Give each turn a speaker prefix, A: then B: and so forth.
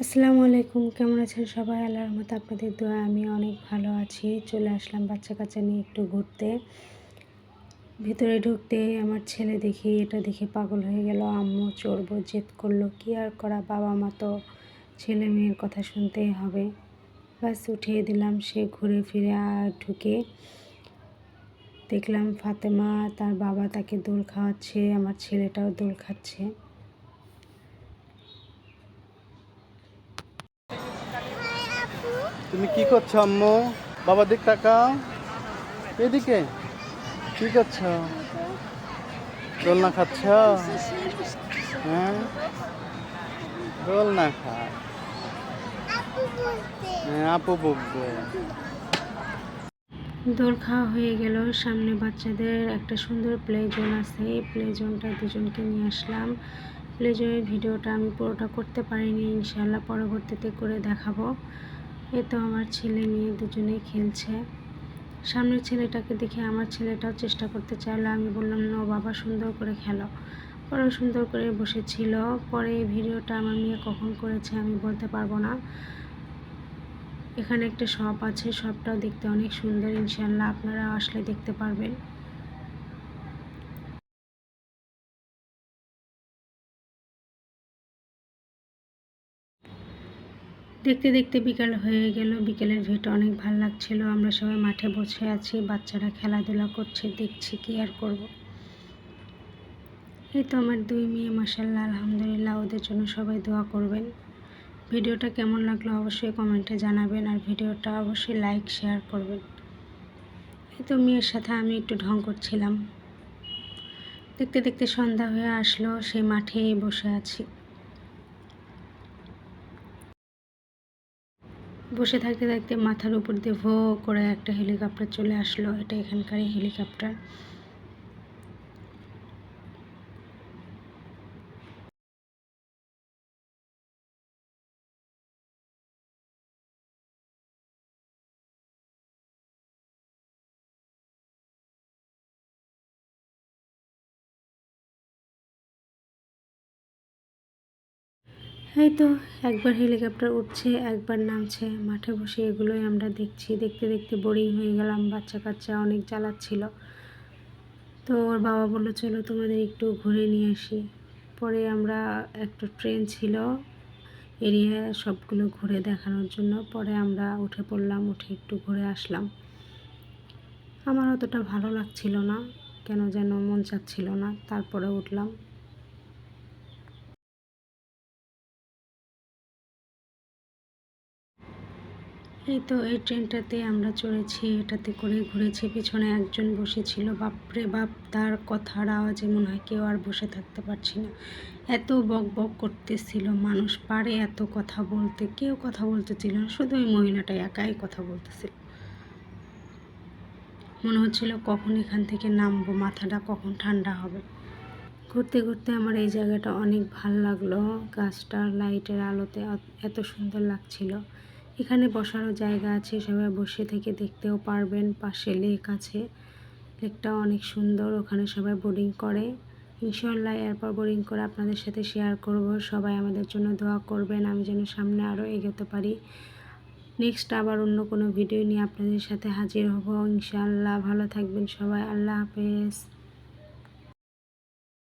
A: আসসালামু আলাইকুম, কেমন আছেন সবাই? আল্লাহর রহমতে আপনাদের দোয়ায় আমি অনেক ভালো আছি। চলে আসলাম বাচ্চা কাচ্চা নিয়ে একটু ঘুরতে। ভিতরে ঢুকতে আমার ছেলে দেখি এটা দেখে পাগল হয়ে গেল। আম্মু চড়বো জেদ করলো, কি আর করা, বাবা মা তো ছেলে মেয়ের কথা শুনতেই হবে। বাস উঠিয়ে দিলাম। সে ঘুরে ফিরে ঢুকে দেখলাম ফাতেমা তার বাবা তাকে দোল খাওয়াচ্ছে, আমার ছেলেটাও দোল খাচ্ছে।
B: তুমি কি করছো আম্মু? বাবা দিক তাকাও, এদিকে। কি করছো? দোলনা খাচ্ছ? হ্যাঁ, দোলনা খা। হ্যাঁ, আপু বকবে।
A: দোল খাওয়া হয়ে গেল। সামনে বাচ্চাদের একটা সুন্দর প্লে জোন আছে, এই প্লে জোনটা দুজনকে নিয়ে আসলাম। প্লে জোনের ভিডিওটা আমি পুরোটা করতে পারিনি, ইনশাআল্লাহ পরবর্তীতে করে দেখাবো। এ তো আমার ছেলে মেয়ে দুজনেই খেলছে। সামনের ছেলেটাকে দেখে আমার ছেলেটাও চেষ্টা করতে চাইলো। আমি বললাম না বাবা, সুন্দর করে খেলো। পরে সুন্দর করে বসেছিল। পরে এই ভিডিওটা আমার মেয়ে কখন করেছে আমি বলতে পারবো না। এখানে একটা শপ আছে, শপটাও দেখতে অনেক সুন্দর, ইনশাআল্লাহ আপনারা আসলে দেখতে পারবেন। দেখতে দেখতে বিকাল হয়ে গেল। বিকেলের ভিউটা অনেক ভালো লাগছিল। আমরা সবাই মাঠে বসে আছি, বাচ্চারা খেলাধুলা করছে, দেখছি কি আর করব। এই তো আমার দুই মেয়ে, মাশাআল্লাহ আলহামদুলিল্লাহ, ওদের জন্য সবাই দোয়া করবেন। ভিডিওটা কেমন লাগলো অবশ্যই কমেন্টে জানাবেন, আর ভিডিওটা অবশ্যই লাইক শেয়ার করবেন। এই তো মেয়ের সাথে আমি একটু ঢং করছিলাম। দেখতে দেখতে সন্ধ্যা হয়ে আসলো, সেই মাঠেই বসে আছি। বসে থাকতে থাকতে মাথার উপর দিয়ে ভো করে একটা হেলিকপ্টার চলে আসলো। এটা এখানকারই হেলিকপ্টার। এই তো একবার হেলিকপ্টার উঠছে, একবার নামছে। মাঠে বসে এগুলোই আমরা দেখছি। দেখতে দেখতে বোরিং হয়ে গেলাম, বাচ্চা কাচ্চা অনেক জ্বালাচ্ছিল। তো ওর বাবা বললো চলো তোমাদের একটু ঘুরে নিয়ে আসি। পরে আমরা একটা ট্রেন ছিল এরিয়া সবগুলো ঘুরে দেখানোর জন্য, পরে আমরা উঠে পড়লাম, উঠে একটু ঘুরে আসলাম। আমার অতটা ভালো লাগছিল না, কেন যেন মন চাচ্ছিল না, তারপরে উঠলাম। এই তো এই ট্রেনটাতে আমরা চড়েছি, এটাতে করে ঘুরেছি। পিছনে একজন বসেছিল, বাপরে বাপ, তার কথার আওয়াজে মনে হয় কেউ আর বসে থাকতে পারছি না। এত বক বক করতেছিল, মানুষ পারে এত কথা বলতে? কেউ কথা বলতেছিল না, শুধু ওই মহিলাটা একাই কথা বলতেছিল। মনে হচ্ছিল কখন এখান থেকে নামবো, মাথাটা কখন ঠান্ডা হবে। ঘুরতে ঘুরতে আমার এই জায়গাটা অনেক ভালো লাগলো। গাছটা লাইটের আলোতে এত সুন্দর লাগছিল। এখানে বসারও জায়গা আছে, সবাই বসে থেকে দেখতেও পারবেন। পাশে লেক আছে, লেকটা অনেক সুন্দর, ওখানে সবাই বোটিং করে। ইনশাআল্লাহ এরপর বোটিং করে আপনাদের সাথে শেয়ার করব। সবাই আমাদের জন্য দোয়া করবেন, আমি যেন সামনে আরও এগোতে পারি। নেক্সট আবার অন্য কোনো ভিডিও নিয়ে আপনাদের সাথে হাজির হব ইনশাআল্লাহ। ভালো থাকবেন সবাই, আল্লাহ হাফেজ।